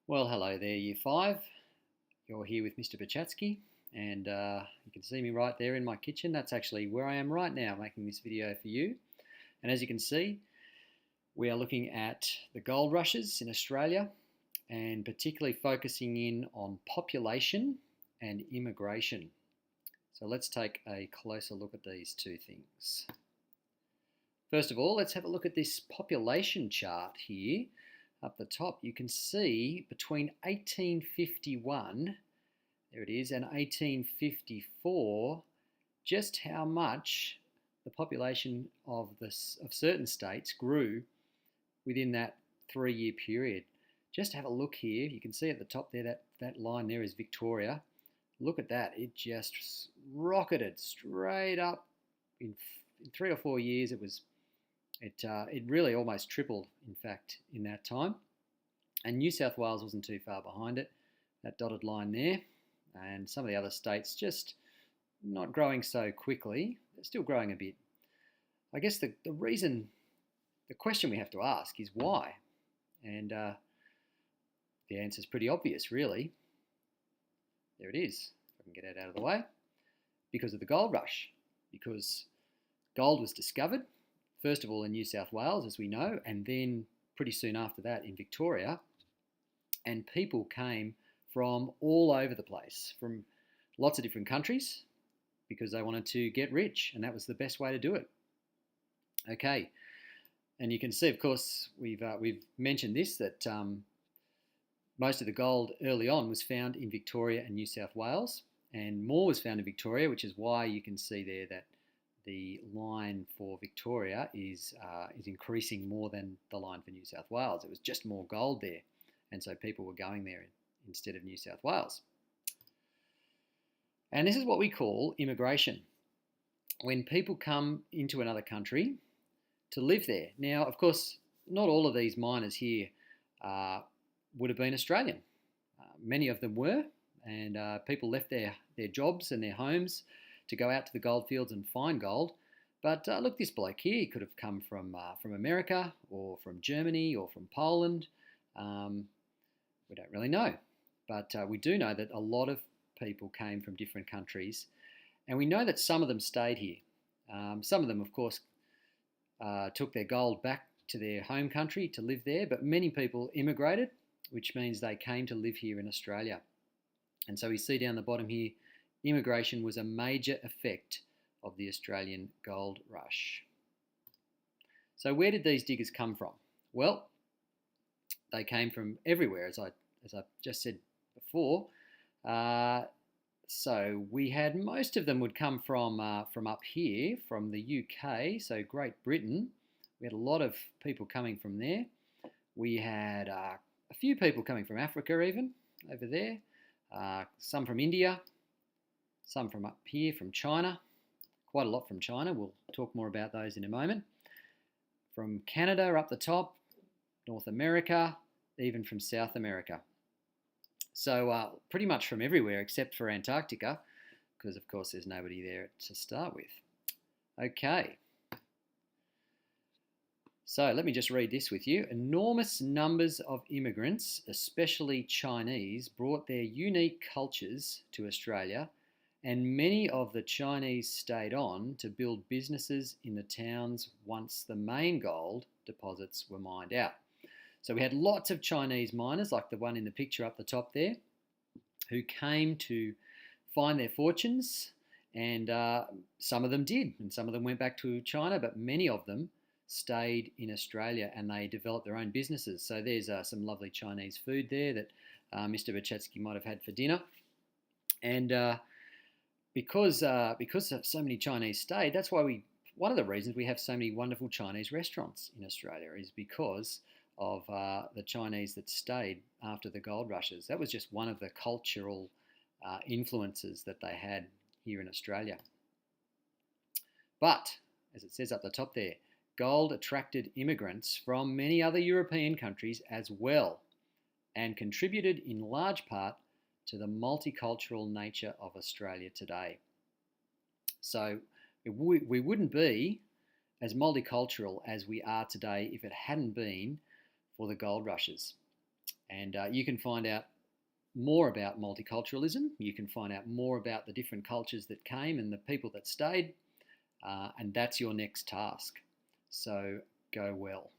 Well, hello there, Year 5. You're here with Mr. Bachatsky, and you can see me right there in my kitchen. That's actually where I am right now, making this video for you. And as you can see, we are looking at the gold rushes in Australia, and particularly focusing in on population and immigration. So let's take a closer look at these two things. First of all, let's have a look at this population chart here. Up the top, you can see between 1851, there it is, and 1854, just how much the population of certain states grew within that 3-year period. Just have a look here. You can see at the top there, that line there is Victoria. Look at that. It just rocketed straight up. In 3 or 4 years, it really almost tripled, in fact, in that time. And New South Wales wasn't too far behind it, that dotted line there. And some of the other states just not growing so quickly. They're still growing a bit. I guess the question we have to ask is why? And the answer is pretty obvious, really. There it is. If I can get it out of the way. Because of the gold rush. Because gold was discovered, first of all in New South Wales, as we know, and then pretty soon after that in Victoria. And people came from all over the place, from lots of different countries, because they wanted to get rich, and that was the best way to do it. Okay, and you can see, of course, we've mentioned this, that most of the gold early on was found in Victoria and New South Wales, and more was found in Victoria, which is why you can see there that the line for Victoria is increasing more than the line for New South Wales. It was just more gold there, and so people were going there instead of New South Wales. And this is what we call immigration. When people come into another country to live there. Now, of course, not all of these miners here would have been Australian. Many of them were, and people left their jobs and their homes to go out to the gold fields and find gold. But look, this bloke here, he could have come from America or from Germany or from Poland. We don't really know. But we do know that a lot of people came from different countries. And we know that some of them stayed here. Some of them, of course, took their gold back to their home country to live there. But many people immigrated, which means they came to live here in Australia. And so we see down the bottom here, immigration was a major effect of the Australian gold rush. So where did these diggers come from? Well, they came from everywhere, as I just said before. So we had most of them would come from up here, from the UK, so Great Britain. We had a lot of people coming from there. We had a few people coming from Africa even, over there. Some from India. Some from up here, from China, quite a lot from China. We'll talk more about those in a moment. From Canada up the top, North America, even from South America. So pretty much from everywhere except for Antarctica, because of course there's nobody there to start with. Okay. So let me just read this with you. Enormous numbers of immigrants, especially Chinese, brought their unique cultures to Australia, and many of the Chinese stayed on to build businesses in the towns once the main gold deposits were mined out. So we had lots of Chinese miners, like the one in the picture up the top there, who came to find their fortunes, and some of them did, and some of them went back to China, but many of them stayed in Australia and they developed their own businesses. So there's some lovely Chinese food there that Mr. Bachatsky might have had for dinner. And because so many Chinese stayed, that's why one of the reasons we have so many wonderful Chinese restaurants in Australia is because of the Chinese that stayed after the gold rushes. That was just one of the cultural influences that they had here in Australia. But, as it says up the top there, gold attracted immigrants from many other European countries as well, and contributed in large part to the multicultural nature of Australia today. So we wouldn't be as multicultural as we are today if it hadn't been for the gold rushes. And you can find out more about multiculturalism. You can find out more about the different cultures that came and the people that stayed. And that's your next task. So go well.